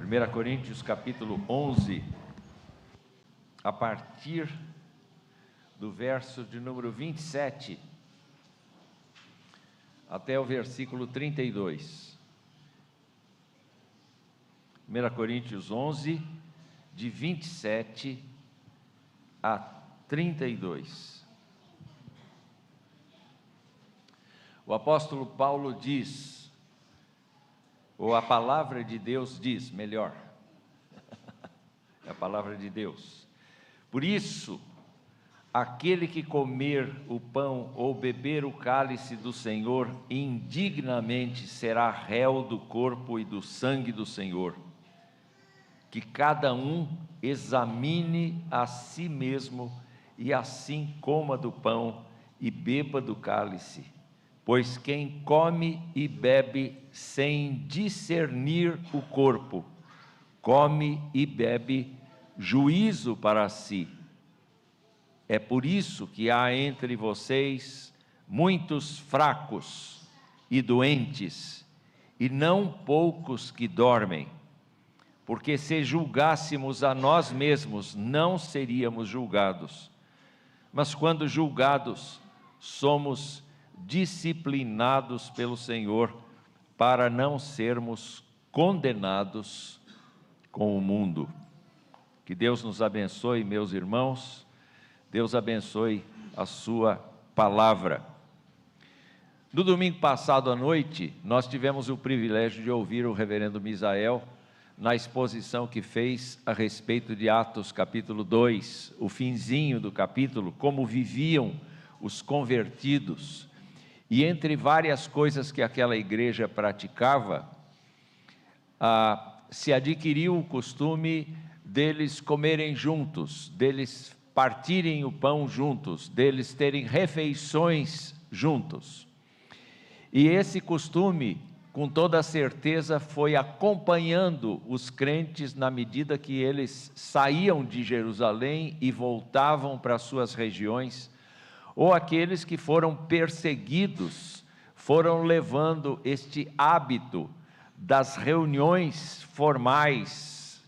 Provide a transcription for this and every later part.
1 Coríntios capítulo 11, a partir do verso de número 27 até o versículo 32. 1 Coríntios 11, de 27 a 32. O apóstolo Paulo diz, ou a palavra de Deus diz, melhor, é a palavra de Deus: por isso, aquele que comer o pão ou beber o cálice do Senhor indignamente será réu do corpo e do sangue do Senhor. Que cada um examine a si mesmo e assim coma do pão e beba do cálice. Pois quem come e bebe sem discernir o corpo, come e bebe juízo para si. É por isso que há entre vocês muitos fracos e doentes, e não poucos que dormem. Porque se julgássemos a nós mesmos, não seríamos julgados. Mas quando julgados, somos disciplinados pelo Senhor, para não sermos condenados com o mundo. Que Deus nos abençoe, meus irmãos. Deus abençoe a sua palavra. No domingo passado à noite, nós tivemos o privilégio de ouvir o reverendo Misael na exposição que fez a respeito de Atos capítulo 2, o finzinho do capítulo, como viviam os convertidos. E entre várias coisas que aquela igreja praticava, se adquiriu o costume deles comerem juntos, deles partirem o pão juntos, deles terem refeições juntos. E esse costume, com toda certeza, foi acompanhando os crentes na medida que eles saíam de Jerusalém e voltavam para suas regiões, ou aqueles que foram perseguidos, foram levando este hábito das reuniões formais,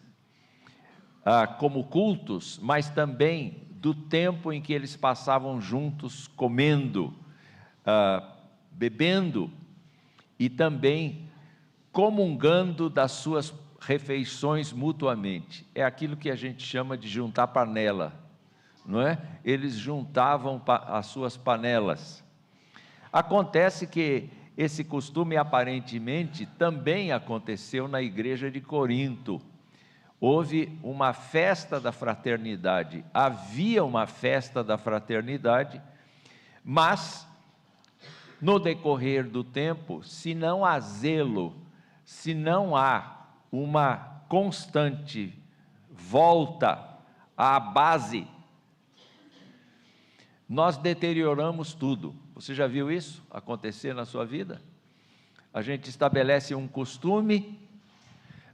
como cultos, mas também do tempo em que eles passavam juntos, comendo, bebendo, e também comungando das suas refeições mutuamente. É aquilo que a gente chama de juntar panela, não é? Eles juntavam as suas panelas. Acontece que esse costume aparentemente também aconteceu na igreja de Corinto. Houve uma festa da fraternidade, havia uma festa da fraternidade, mas no decorrer do tempo, se não há zelo, se não há uma constante volta à base, nós deterioramos tudo. Você já viu isso acontecer na sua vida? A gente estabelece um costume,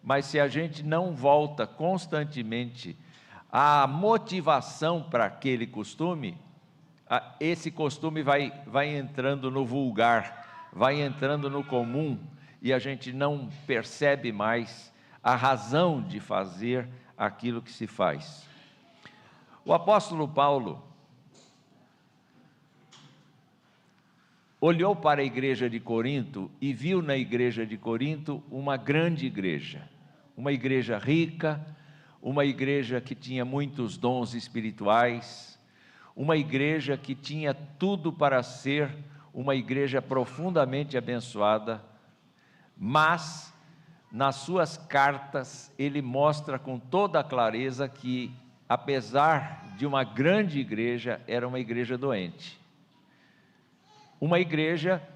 mas se a gente não volta constantemente à motivação para aquele costume, esse costume vai entrando no vulgar, vai entrando no comum, e a gente não percebe mais a razão de fazer aquilo que se faz. O apóstolo Paulo olhou para a igreja de Corinto e viu na igreja de Corinto uma grande igreja, uma igreja rica, uma igreja que tinha muitos dons espirituais, uma igreja que tinha tudo para ser uma igreja profundamente abençoada, mas nas suas cartas ele mostra com toda a clareza que, apesar de uma grande igreja, era uma igreja doente. Uma igreja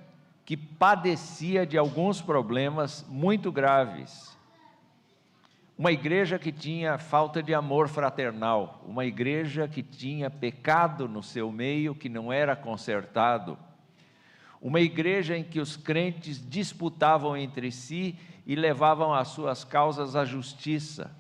que padecia de alguns problemas muito graves. Uma igreja que tinha falta de amor fraternal, uma igreja que tinha pecado no seu meio que não era consertado, uma igreja em que os crentes disputavam entre si e levavam as suas causas à justiça,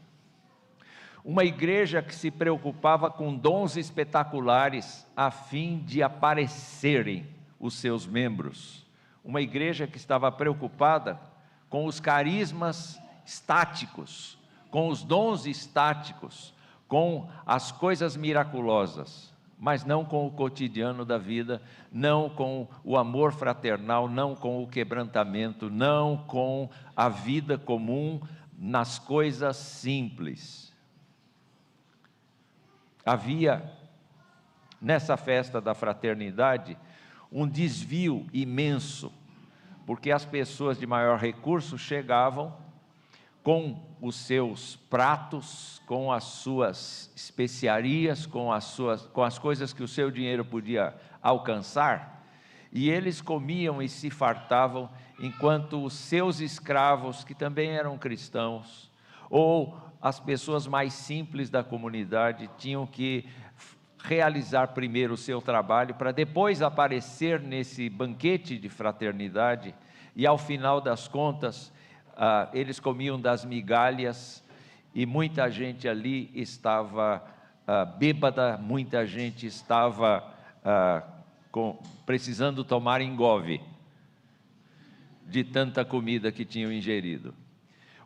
uma igreja que se preocupava com dons espetaculares a fim de aparecerem os seus membros, uma igreja que estava preocupada com os carismas estáticos, com os dons estáticos, com as coisas miraculosas, mas não com o cotidiano da vida, não com o amor fraternal, não com o quebrantamento, não com a vida comum nas coisas simples. Havia, nessa festa da fraternidade, um desvio imenso, porque as pessoas de maior recurso chegavam com os seus pratos, com as suas especiarias, com as coisas que o seu dinheiro podia alcançar, e eles comiam e se fartavam, enquanto os seus escravos, que também eram cristãos, ou as pessoas mais simples da comunidade, tinham que realizar primeiro o seu trabalho, para depois aparecer nesse banquete de fraternidade, e ao final das contas, eles comiam das migalhas, e muita gente ali estava bêbada, muita gente estava precisando tomar engove, de tanta comida que tinham ingerido.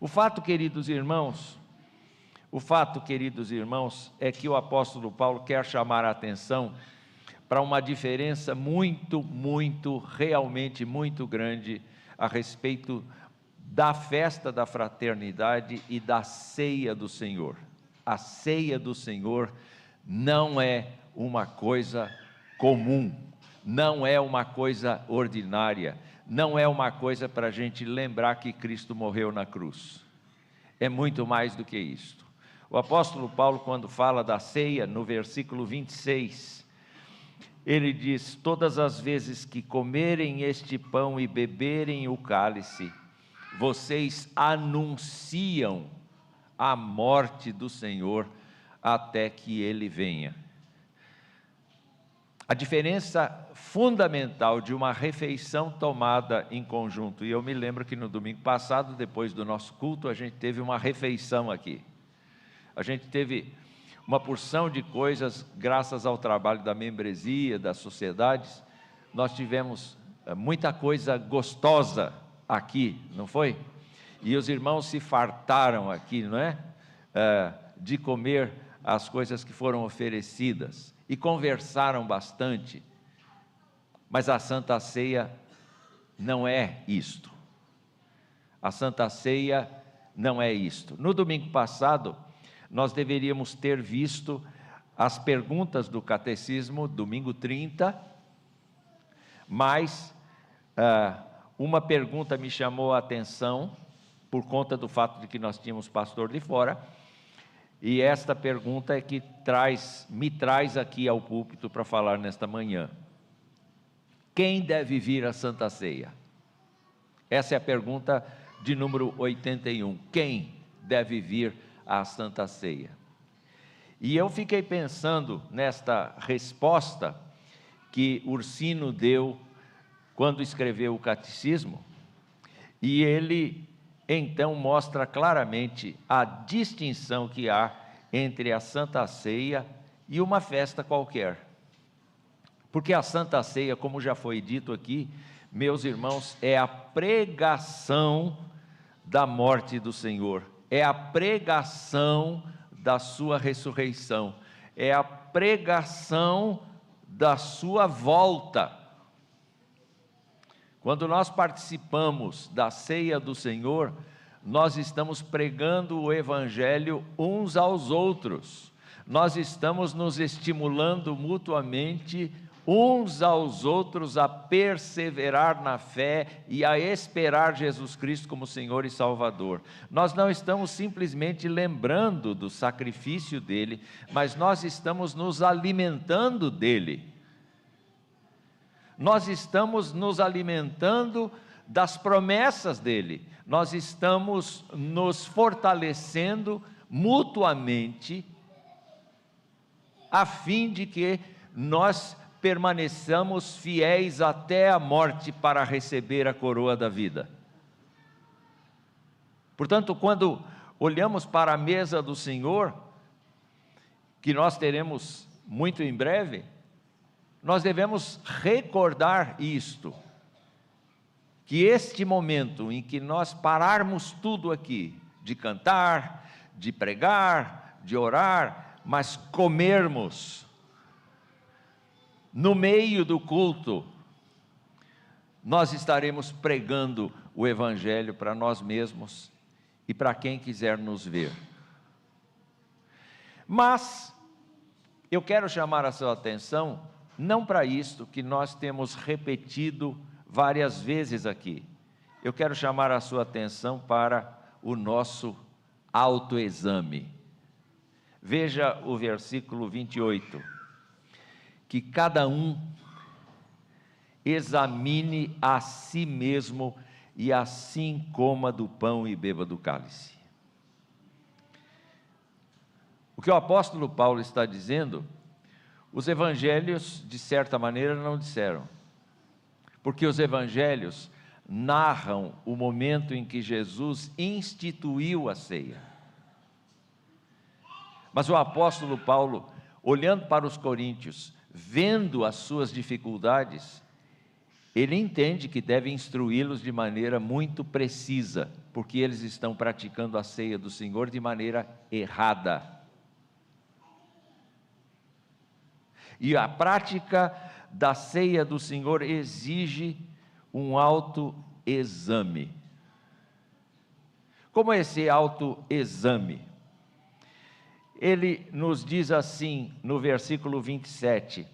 O fato, queridos irmãos, é que o apóstolo Paulo quer chamar a atenção para uma diferença realmente muito grande a respeito da festa da fraternidade e da ceia do Senhor. A ceia do Senhor não é uma coisa comum, não é uma coisa ordinária, não é uma coisa para a gente lembrar que Cristo morreu na cruz. É muito mais do que isto. O apóstolo Paulo, quando fala da ceia, no versículo 26, ele diz: todas as vezes que comerem este pão e beberem o cálice, vocês anunciam a morte do Senhor até que Ele venha. A diferença fundamental de uma refeição tomada em conjunto, e eu me lembro que no domingo passado, depois do nosso culto, a gente teve uma refeição aqui. A gente teve uma porção de coisas, graças ao trabalho da membresia, das sociedades, nós tivemos muita coisa gostosa aqui, não foi? E os irmãos se fartaram aqui, não é? De comer as coisas que foram oferecidas, e conversaram bastante, mas a Santa Ceia não é isto. A Santa Ceia não é isto. No domingo passado, nós deveríamos ter visto as perguntas do catecismo, domingo 30, mas uma pergunta me chamou a atenção, por conta do fato de que nós tínhamos pastor de fora, e esta pergunta é que me traz aqui ao púlpito para falar nesta manhã. Quem deve vir à Santa Ceia? Essa é a pergunta de número 81. Quem deve vir à Santa Ceia? E eu fiquei pensando nesta resposta que Ursino deu quando escreveu o catecismo, e ele então mostra claramente a distinção que há entre a Santa Ceia e uma festa qualquer. Porque a Santa Ceia, como já foi dito aqui, meus irmãos, é a pregação da morte do Senhor, é a pregação da sua ressurreição, é a pregação da sua volta. Quando nós participamos da ceia do Senhor, nós estamos pregando o Evangelho uns aos outros, nós estamos nos estimulando mutuamente uns aos outros a perseverar na fé e a esperar Jesus Cristo como Senhor e Salvador. Nós não estamos simplesmente lembrando do sacrifício dele, mas nós estamos nos alimentando dele. Nós estamos nos alimentando das promessas dele, nós estamos nos fortalecendo mutuamente, a fim de que nós permaneçamos fiéis até a morte para receber a coroa da vida. Portanto, quando olhamos para a mesa do Senhor, que nós teremos muito em breve, nós devemos recordar isto, que este momento em que nós pararmos tudo aqui, de cantar, de pregar, de orar, mas comermos no meio do culto, nós estaremos pregando o Evangelho para nós mesmos e para quem quiser nos ver. Mas eu quero chamar a sua atenção, não para isto que nós temos repetido várias vezes aqui. Eu quero chamar a sua atenção para o nosso autoexame. Veja o versículo 28. Que cada um examine a si mesmo e assim coma do pão e beba do cálice. O que o apóstolo Paulo está dizendo, os evangelhos, de certa maneira, não disseram. Porque os evangelhos narram o momento em que Jesus instituiu a ceia. Mas o apóstolo Paulo, olhando para os coríntios, vendo as suas dificuldades, ele entende que deve instruí-los de maneira muito precisa, porque eles estão praticando a ceia do Senhor de maneira errada. E a prática da ceia do Senhor exige um autoexame. Como é esse autoexame? Ele nos diz assim no versículo 27,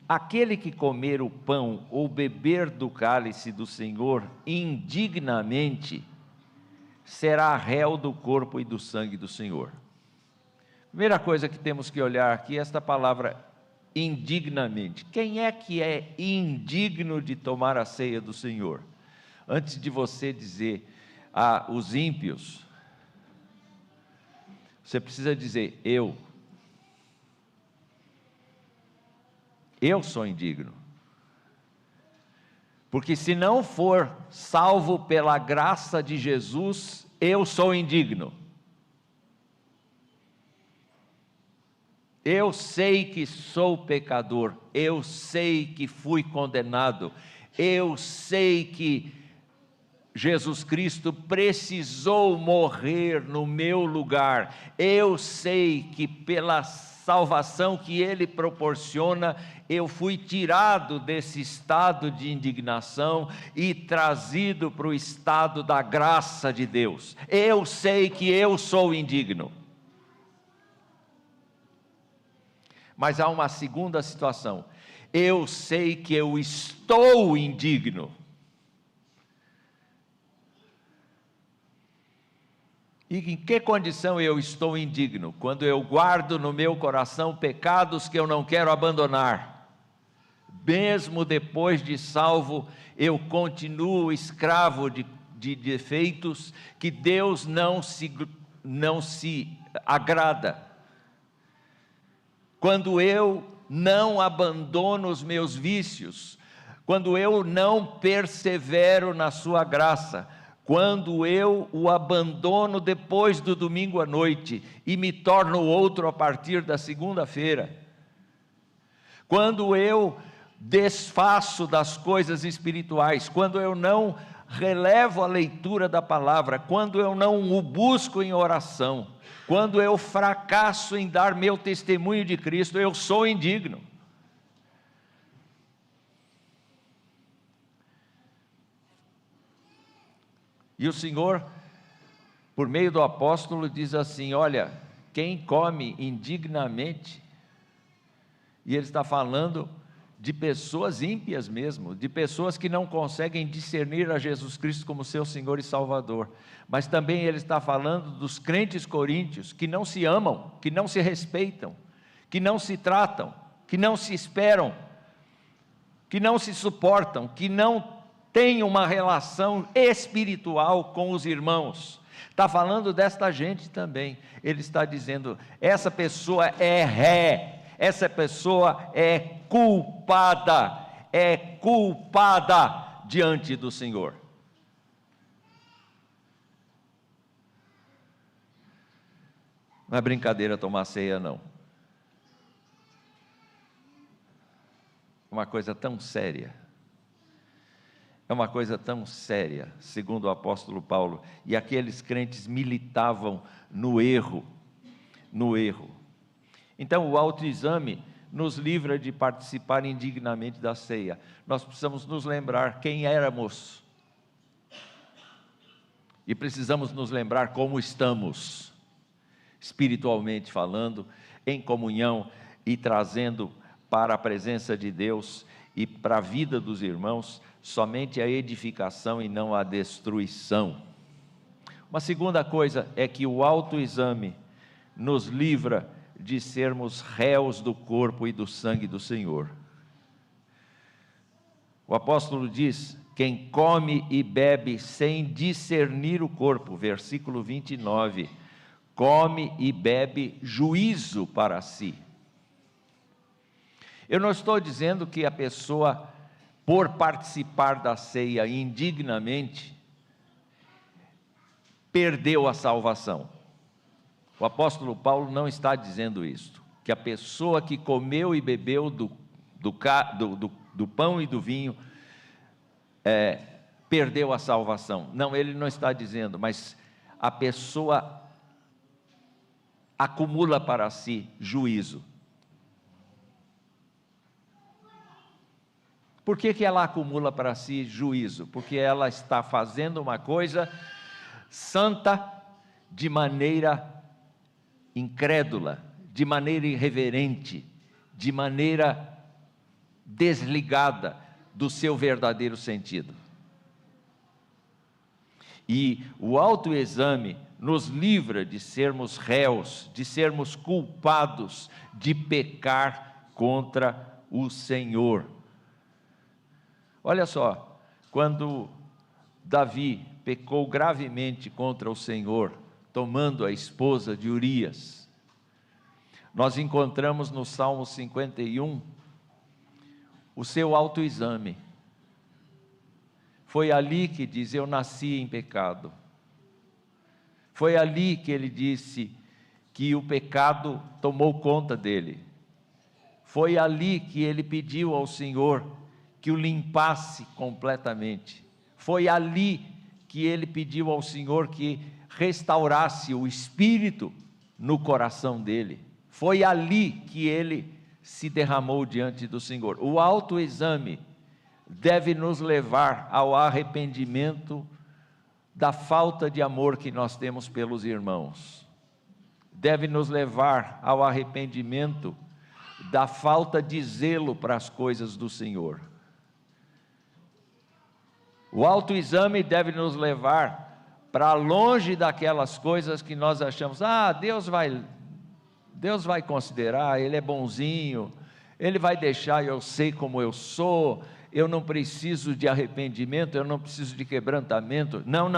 aquele que comer o pão ou beber do cálice do Senhor indignamente, será réu do corpo e do sangue do Senhor. Primeira coisa que temos que olhar aqui é esta palavra indignamente. Quem é que é indigno de tomar a ceia do Senhor? Antes de você dizer os ímpios, você precisa dizer, eu sou indigno, porque se não for salvo pela graça de Jesus, eu sou indigno. Eu sei que sou pecador, eu sei que fui condenado, eu sei que Jesus Cristo precisou morrer no meu lugar, eu sei que pela salvação que Ele proporciona, eu fui tirado desse estado de indignação e trazido para o estado da graça de Deus. Eu sei que eu sou indigno. Mas há uma segunda situação, eu sei que eu estou indigno. E em que condição eu estou indigno? Quando eu guardo no meu coração pecados que eu não quero abandonar. Mesmo depois de salvo, eu continuo escravo de defeitos que Deus não se agrada. Quando eu não abandono os meus vícios, quando eu não persevero na sua graça, quando eu o abandono depois do domingo à noite e me torno outro a partir da segunda-feira, quando eu desfaço das coisas espirituais, quando eu não relevo a leitura da palavra, quando eu não o busco em oração, quando eu fracasso em dar meu testemunho de Cristo, eu sou indigno. E o Senhor, por meio do apóstolo, diz assim, olha, quem come indignamente, e ele está falando de pessoas ímpias mesmo, de pessoas que não conseguem discernir a Jesus Cristo como seu Senhor e Salvador, mas também ele está falando dos crentes coríntios, que não se amam, que não se respeitam, que não se tratam, que não se esperam, que não se suportam, que não têm uma relação espiritual com os irmãos. Está falando desta gente também. Ele está dizendo, essa pessoa é ré, essa pessoa é culpada diante do Senhor. Não é brincadeira tomar ceia, não. Uma coisa tão séria. é uma coisa tão séria, segundo o apóstolo Paulo, e aqueles crentes militavam no erro. Então, o autoexame nos livra de participar indignamente da ceia. Nós precisamos nos lembrar quem éramos, e precisamos nos lembrar como estamos, espiritualmente falando, em comunhão e trazendo para a presença de Deus e para a vida dos irmãos somente a edificação e não a destruição. Uma segunda coisa é que o autoexame nos livra de sermos réus do corpo e do sangue do Senhor. O apóstolo diz: quem come e bebe sem discernir o corpo, versículo 29, come e bebe juízo para si. Eu não estou dizendo que a pessoa, por participar da ceia indignamente, perdeu a salvação. O apóstolo Paulo não está dizendo isso, que a pessoa que comeu e bebeu do pão e do vinho perdeu a salvação. Não, ele não está dizendo, mas a pessoa acumula para si juízo. Por que ela acumula para si juízo? Porque ela está fazendo uma coisa santa de maneira incrédula, de maneira irreverente, de maneira desligada do seu verdadeiro sentido. E o autoexame nos livra de sermos réus, de sermos culpados de pecar contra o Senhor. Olha só, quando Davi pecou gravemente contra o Senhor, tomando a esposa de Urias, nós encontramos no Salmo 51 o seu autoexame. Foi ali que diz: eu nasci em pecado. Foi ali que ele disse que o pecado tomou conta dele. Foi ali que ele pediu ao Senhor que o limpasse completamente. Foi ali que ele pediu ao Senhor que restaurasse o espírito no coração dele. Foi ali que ele se derramou diante do Senhor. O autoexame deve nos levar ao arrependimento da falta de amor que nós temos pelos irmãos. Deve nos levar ao arrependimento da falta de zelo para as coisas do Senhor. O autoexame deve nos levar para longe daquelas coisas que nós achamos: Deus vai considerar, Ele é bonzinho, Ele vai deixar, eu sei como eu sou, eu não preciso de arrependimento, eu não preciso de quebrantamento. Não.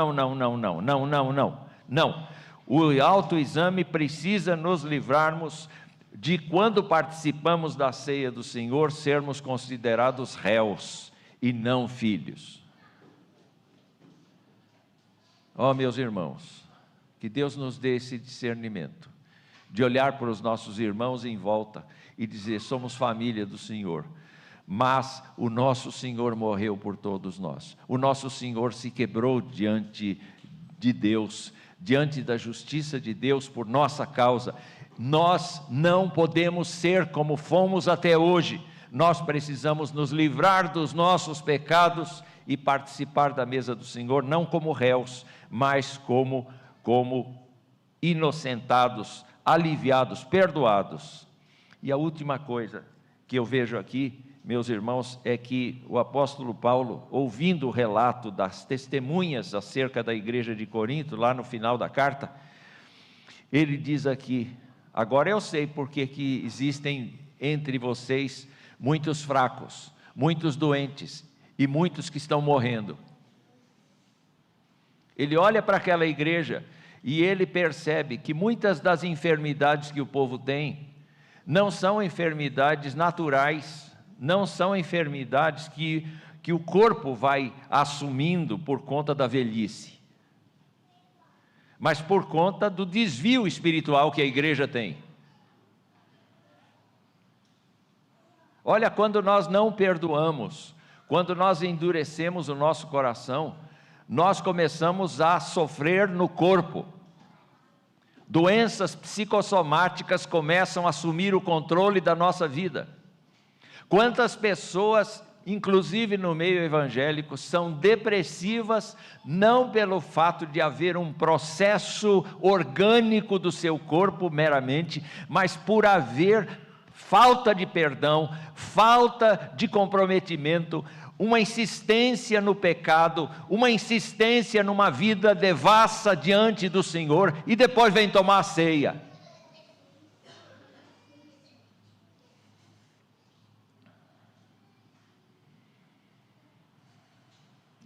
O autoexame precisa nos livrarmos de, quando participamos da ceia do Senhor, sermos considerados réus e não filhos. Meus irmãos, que Deus nos dê esse discernimento, de olhar para os nossos irmãos em volta e dizer: somos família do Senhor, mas o nosso Senhor morreu por todos nós, o nosso Senhor se quebrou diante de Deus, diante da justiça de Deus por nossa causa. Nós não podemos ser como fomos até hoje, nós precisamos nos livrar dos nossos pecados e participar da mesa do Senhor, não como réus, mas como inocentados, aliviados, perdoados. E a última coisa que eu vejo aqui, meus irmãos, é que o apóstolo Paulo, ouvindo o relato das testemunhas acerca da igreja de Corinto, lá no final da carta, ele diz aqui: agora eu sei porque que existem entre vocês muitos fracos, muitos doentes e muitos que estão morrendo. Ele olha para aquela igreja e ele percebe que muitas das enfermidades que o povo tem não são enfermidades naturais, não são enfermidades que o corpo vai assumindo por conta da velhice, mas por conta do desvio espiritual que a igreja tem. Olha, quando nós não perdoamos, quando nós endurecemos o nosso coração, nós começamos a sofrer no corpo. Doenças psicossomáticas começam a assumir o controle da nossa vida. Quantas pessoas, inclusive no meio evangélico, são depressivas, não pelo fato de haver um processo orgânico do seu corpo meramente, mas por haver falta de perdão, falta de comprometimento, uma insistência no pecado, uma insistência numa vida devassa diante do Senhor, e depois vem tomar a ceia.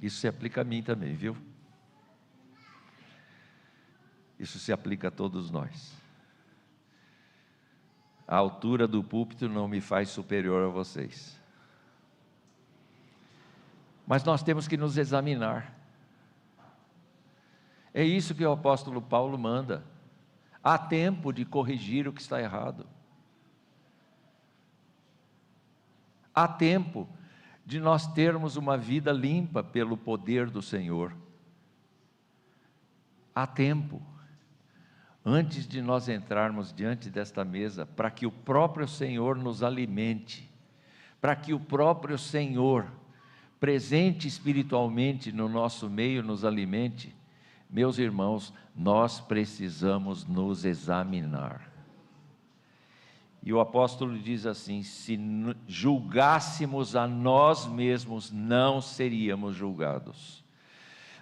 Isso se aplica a mim também, viu? Isso se aplica a todos nós. A altura do púlpito não me faz superior a vocês. Mas nós temos que nos examinar. É isso que o apóstolo Paulo manda. Há tempo de corrigir o que está errado. Há tempo de nós termos uma vida limpa pelo poder do Senhor. Há tempo, antes de nós entrarmos diante desta mesa, para que o próprio Senhor nos alimente, para que o próprio Senhor, presente espiritualmente no nosso meio, nos alimente. Meus irmãos, nós precisamos nos examinar. E o apóstolo diz assim: se julgássemos a nós mesmos, não seríamos julgados.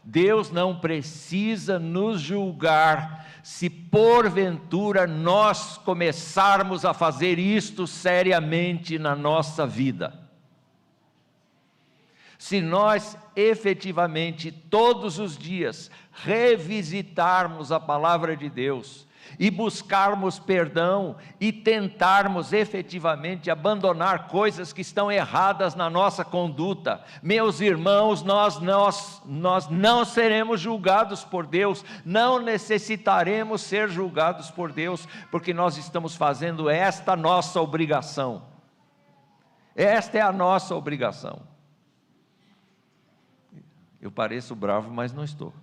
Deus não precisa nos julgar, se porventura nós começarmos a fazer isto seriamente na nossa vida. Se nós efetivamente todos os dias revisitarmos a palavra de Deus e buscarmos perdão e tentarmos efetivamente abandonar coisas que estão erradas na nossa conduta, meus irmãos, nós não seremos julgados por Deus, não necessitaremos ser julgados por Deus, porque nós estamos fazendo esta nossa obrigação. Esta é a nossa obrigação. Eu pareço bravo, mas não estou.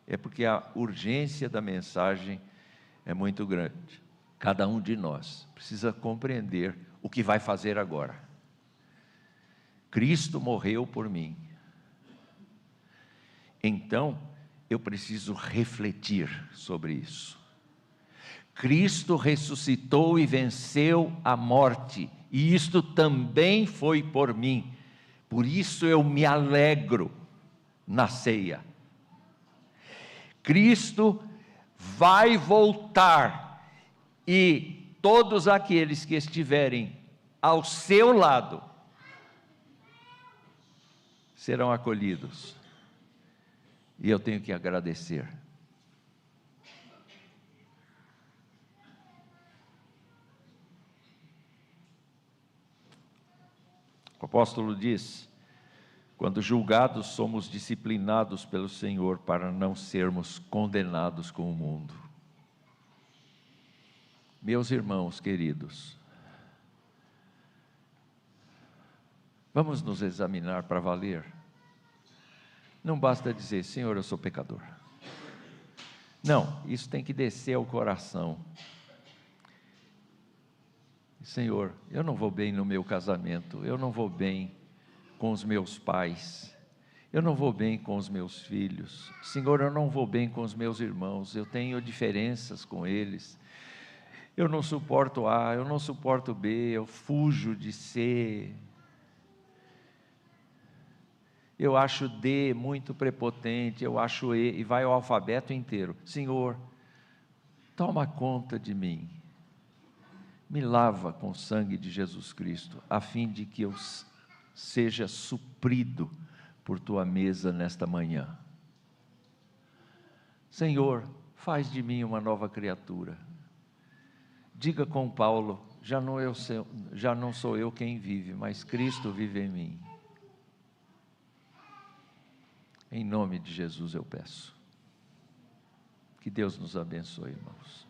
É porque a urgência da mensagem é muito grande. Cada um de nós precisa compreender o que vai fazer agora. Cristo morreu por mim. Então, eu preciso refletir sobre isso. Cristo ressuscitou e venceu a morte, e isto também foi por mim. Por isso eu me alegro na ceia. Cristo vai voltar, e todos aqueles que estiverem ao seu lado serão acolhidos. E eu tenho que agradecer. O apóstolo diz: quando julgados, somos disciplinados pelo Senhor para não sermos condenados com o mundo. Meus irmãos queridos, vamos nos examinar para valer. Não basta dizer: Senhor, eu sou pecador. Não, isso tem que descer ao coração. Senhor, eu não vou bem no meu casamento, eu não vou bem com os meus pais, eu não vou bem com os meus filhos, Senhor, eu não vou bem com os meus irmãos, eu tenho diferenças com eles, eu não suporto A, eu não suporto B, eu fujo de C, eu acho D muito prepotente, eu acho E, e vai o alfabeto inteiro. Senhor, toma conta de mim, me lava com o sangue de Jesus Cristo, a fim de que eu seja suprido por tua mesa nesta manhã. Senhor, faz de mim uma nova criatura. Diga com Paulo: já não sou eu quem vive, mas Cristo vive em mim. Em nome de Jesus eu peço. Que Deus nos abençoe, irmãos.